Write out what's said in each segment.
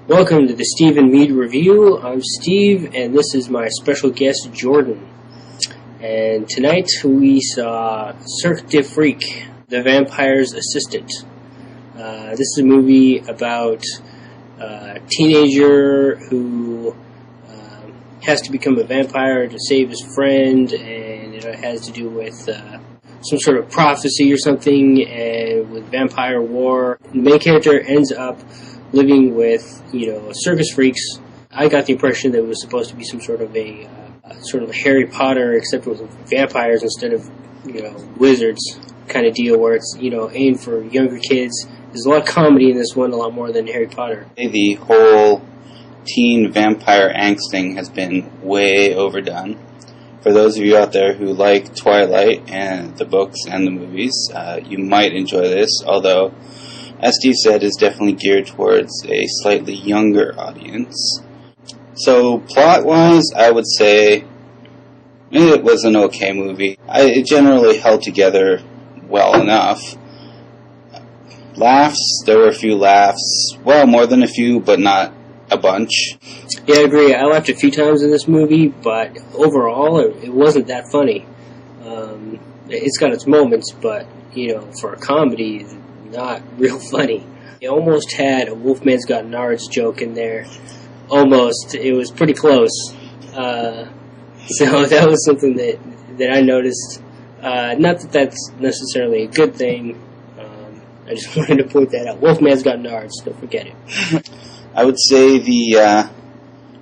Welcome to the Steve and Mead Review. I'm Steve, and this is my special guest, Jordan. And tonight we saw Cirque du Freak, the Vampire's Assistant. This is a movie about a teenager who has to become a vampire to save his friend, and it has to do with some sort of prophecy or something, and with vampire war. The main character ends up living with, circus freaks. I got the impression that it was supposed to be some sort of a Harry Potter, except with vampires instead of, wizards kind of deal, where it's, aimed for younger kids. There's a lot of comedy in this one, a lot more than Harry Potter. The whole teen vampire angst thing has been way overdone. For those of you out there who like Twilight and the books and the movies, you might enjoy this, although, as Steve said, is definitely geared towards a slightly younger audience. So, plot-wise, I would say it was an okay movie. It generally held together well enough. Laughs, there were a few laughs. Well, more than a few, but not a bunch. Yeah, I agree. I laughed a few times in this movie, but overall, it wasn't that funny. It's got its moments, but, for a comedy, not real funny. It almost had a Wolfman's Got Nards joke in there. Almost. It was pretty close. So that was something that I noticed. Not that that's necessarily a good thing. I just wanted to point that out. Wolfman's Got Nards. Don't forget it. I would say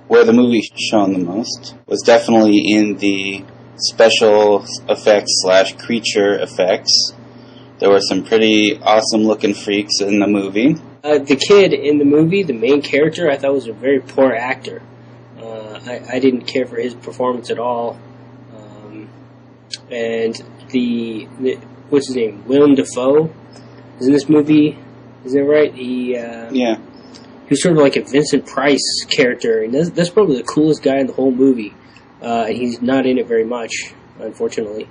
where the movie shone the most was definitely in the special effects / creature effects. There were some pretty awesome-looking freaks in the movie. The kid in the movie, the main character, I thought was a very poor actor. I didn't care for his performance at all. And what's his name? Willem Dafoe is in this movie. Is that right? Yeah. He was sort of like a Vincent Price character, and that's probably the coolest guy in the whole movie. And he's not in it very much, unfortunately.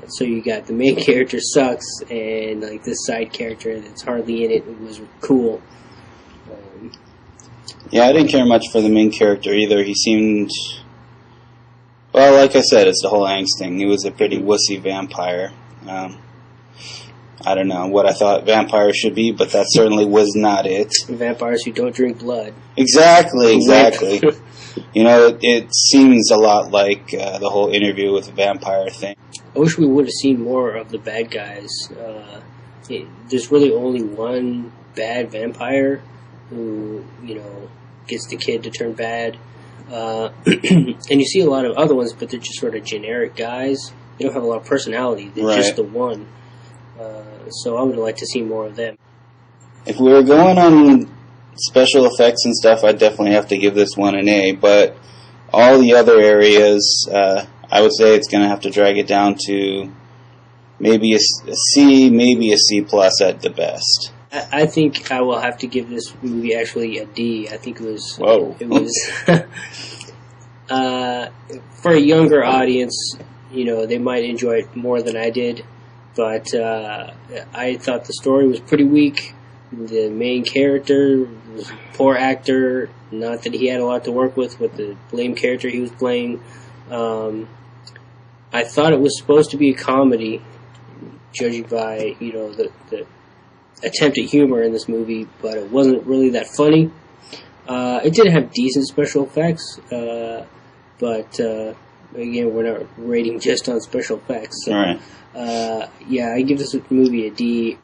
So you got the main character sucks, and like this side character that's hardly in it was cool. Yeah, I didn't care much for the main character either. He seemed, well, like I said, it's the whole angst thing. He was a pretty wussy vampire. I don't know what I thought vampires should be, but that certainly was not it. Vampires who don't drink blood. Exactly. It seems a lot like the whole Interview with a Vampire thing. I wish we would have seen more of the bad guys. There's really only one bad vampire who, gets the kid to turn bad. And you see a lot of other ones, but they're just sort of generic guys. They don't have a lot of personality. They're just the one. So I would have liked to see more of them. If we were going on special effects and stuff, I'd definitely have to give this one an A, but all the other areas, I would say it's going to have to drag it down to maybe a C, maybe a C plus at the best. I think I will have to give this movie actually a D. I think it was... Whoa. It was... for a younger audience, they might enjoy it more than I did, but I thought the story was pretty weak. The main character was a poor actor. Not that he had a lot to work with the lame character he was playing. I thought it was supposed to be a comedy, judging by, the attempt at humor in this movie, but it wasn't really that funny. It did have decent special effects, but again, we're not rating just on special effects. So, all right. I give this movie a D.